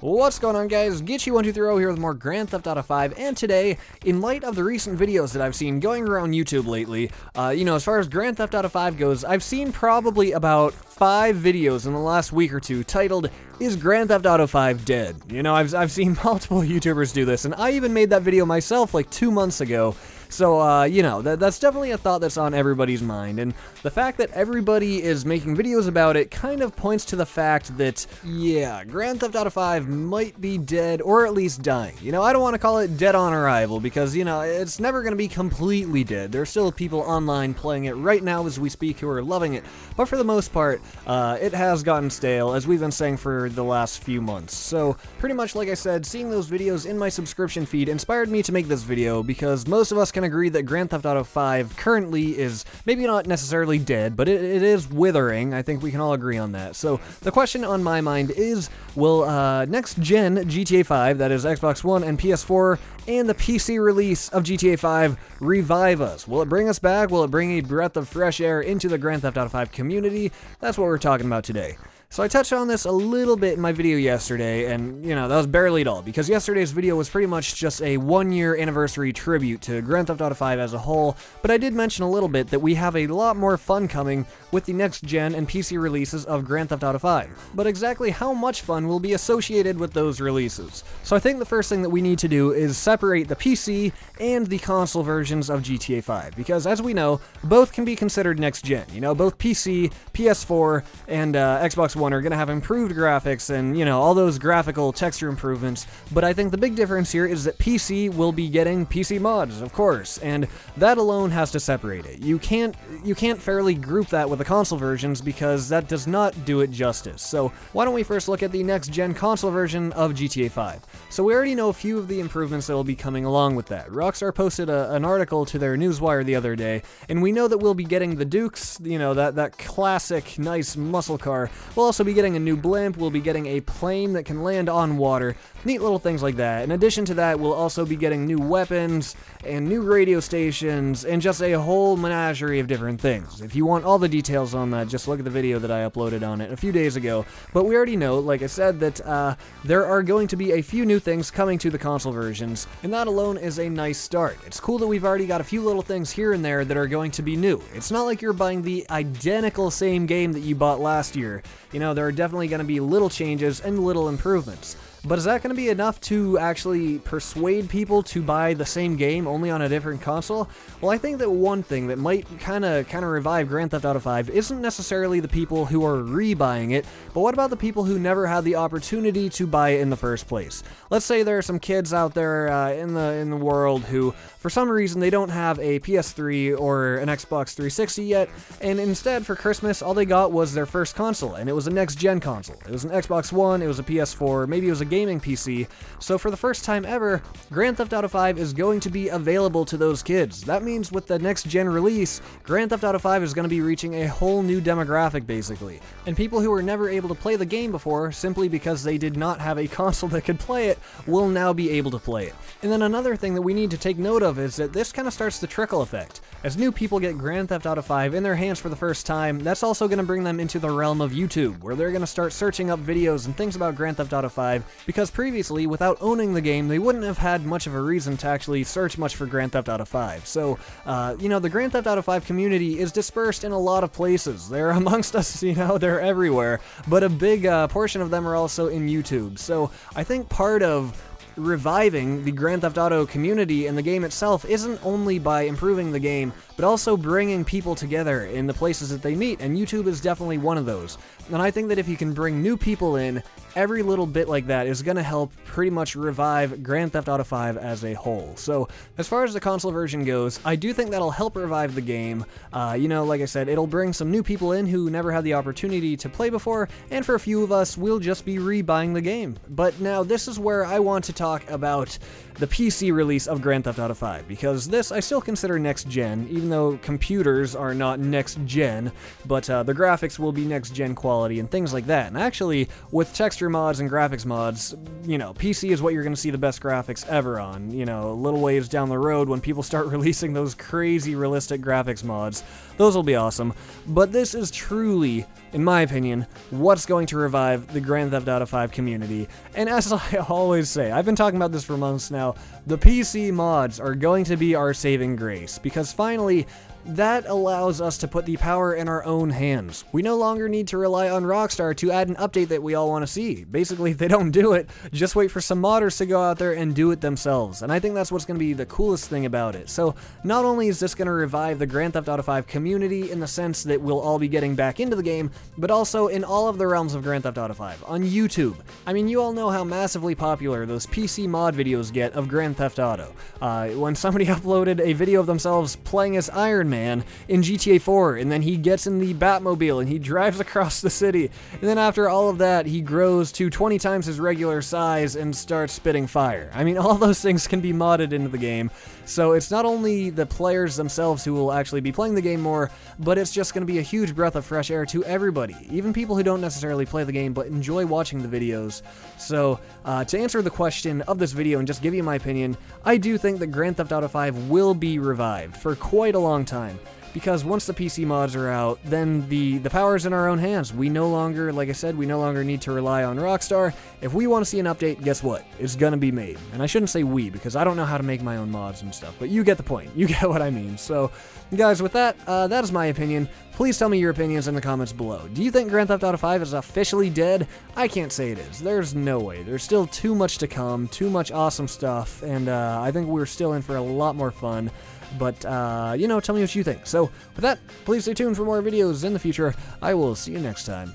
What's going on, guys? Gitchy1230 here with more Grand Theft Auto 5, and today, in light of the recent videos that I've seen going around YouTube lately, as far as Grand Theft Auto 5 goes, I've seen probably about 5 videos in the last week or two titled, "Is Grand Theft Auto 5 dead?" I've seen multiple YouTubers do this, and I even made that video myself like 2 months ago. So, that's definitely a thought that's on everybody's mind, and the fact that everybody is making videos about it kind of points to the fact that, yeah, Grand Theft Auto 5 might be dead, or at least dying. I don't want to call it dead on arrival, because, it's never going to be completely dead. There are still people online playing it right now as we speak who are loving it, but for the most part, it has gotten stale, as we've been saying for the last few months. So, pretty much like I said, seeing those videos in my subscription feed inspired me to make this video, because most of us can agree that Grand Theft Auto 5 currently is maybe not necessarily dead, but it is withering. I think we can all agree on that. So the question on my mind is, will next-gen GTA 5, that is Xbox One and PS4, and the PC release of GTA 5 revive us? Will it bring us back? Will it bring a breath of fresh air into the Grand Theft Auto 5 community? That's what we're talking about today. So I touched on this a little bit in my video yesterday, and, that was barely at all, because yesterday's video was pretty much just a 1-year anniversary tribute to Grand Theft Auto 5 as a whole, but I did mention a little bit that we have a lot more fun coming with the next-gen and PC releases of Grand Theft Auto 5. But exactly how much fun will be associated with those releases? So I think the first thing that we need to do is separate the PC and the console versions of GTA 5, because as we know, both can be considered next-gen. Both PC, PS4, and Xbox One are going to have improved graphics and, all those graphical texture improvements, but I think the big difference here is that PC will be getting PC mods, of course, and that alone has to separate it. You can't fairly group that with the console versions, because that does not do it justice. So why don't we first look at the next-gen console version of GTA 5. So we already know a few of the improvements that will be coming along with that. Rockstar posted an article to their newswire the other day, and we know that we'll be getting the Dukes, that classic, nice muscle car. We'll also be getting a new blimp, we'll be getting a plane that can land on water, neat little things like that. In addition to that, we'll also be getting new weapons, and new radio stations, and just a whole menagerie of different things. If you want all the details on that, just look at the video that I uploaded on it a few days ago. But we already know, like I said, that there are going to be a few new things coming to the console versions, and that alone is a nice start. It's cool that we've already got a few little things here and there that are going to be new. It's not like you're buying the identical same game that you bought last year. There are definitely going to be little changes and little improvements. But is that going to be enough to actually persuade people to buy the same game, only on a different console? Well, I think that one thing that might kind of revive Grand Theft Auto 5 isn't necessarily the people who are rebuying it, but what about the people who never had the opportunity to buy it in the first place? Let's say there are some kids out there in the world who, for some reason, they don't have a PS3 or an Xbox 360 yet, and instead, for Christmas, all they got was their first console, and it was a next-gen console. It was an Xbox One, it was a PS4, maybe it was a gaming PC. So for the first time ever, Grand Theft Auto 5 is going to be available to those kids. That means with the next gen release, Grand Theft Auto 5 is going to be reaching a whole new demographic, basically. And people who were never able to play the game before, simply because they did not have a console that could play it, will now be able to play it. And then another thing that we need to take note of is that this kind of starts the trickle effect. As new people get Grand Theft Auto 5 in their hands for the first time, that's also going to bring them into the realm of YouTube, where they're going to start searching up videos and things about Grand Theft Auto 5, because previously, without owning the game, they wouldn't have had much of a reason to actually search much for Grand Theft Auto 5. So, the Grand Theft Auto 5 community is dispersed in a lot of places. They're amongst us, they're everywhere, but a big portion of them are also in YouTube. So, I think part of reviving the Grand Theft Auto community and the game itself isn't only by improving the game, but also bringing people together in the places that they meet, and YouTube is definitely one of those. And I think that if you can bring new people in, every little bit like that is going to help pretty much revive Grand Theft Auto 5 as a whole. So, as far as the console version goes, I do think that'll help revive the game. Like I said, it'll bring some new people in who never had the opportunity to play before, and for a few of us, we'll just be rebuying the game. But now, this is where I want to talk about the PC release of Grand Theft Auto 5, because this I still consider next-gen, even though computers are not next-gen, but the graphics will be next-gen quality and things like that. And actually, with texture mods and graphics mods, PC is what you're going to see the best graphics ever on. A little ways down the road when people start releasing those crazy realistic graphics mods, those will be awesome. But this is truly in my opinion, what's going to revive the Grand Theft Auto 5 community. And as I always say, I've been talking about this for months now, the PC mods are going to be our saving grace, because finally, that allows us to put the power in our own hands. We no longer need to rely on Rockstar to add an update that we all want to see. Basically, if they don't do it, just wait for some modders to go out there and do it themselves. And I think that's what's going to be the coolest thing about it. So, not only is this going to revive the Grand Theft Auto 5 community in the sense that we'll all be getting back into the game, but also in all of the realms of Grand Theft Auto 5. On YouTube. I mean, you all know how massively popular those PC mod videos get of Grand Theft Auto. When somebody uploaded a video of themselves playing as Iron Man in GTA 4, and then he gets in the Batmobile and he drives across the city, and then after all of that he grows to 20 times his regular size and starts spitting fire. I mean, all those things can be modded into the game, so it's not only the players themselves who will actually be playing the game more, but it's just going to be a huge breath of fresh air to everybody, even people who don't necessarily play the game but enjoy watching the videos. So to answer the question of this video and just give you my opinion, I do think that Grand Theft Auto 5 will be revived for quite a long time. Because once the PC mods are out, then the power's in our own hands. We no longer, like I said, we no longer need to rely on Rockstar. If we want to see an update, guess what? It's gonna be made. And I shouldn't say we, because I don't know how to make my own mods and stuff, but you get the point. You get what I mean. So, guys, with that, that is my opinion. Please tell me your opinions in the comments below. Do you think Grand Theft Auto 5 is officially dead? I can't say it is. There's no way. There's still too much to come, too much awesome stuff, and I think we're still in for a lot more fun. But, you know, tell me what you think. So, with that, please stay tuned for more videos in the future. I will see you next time.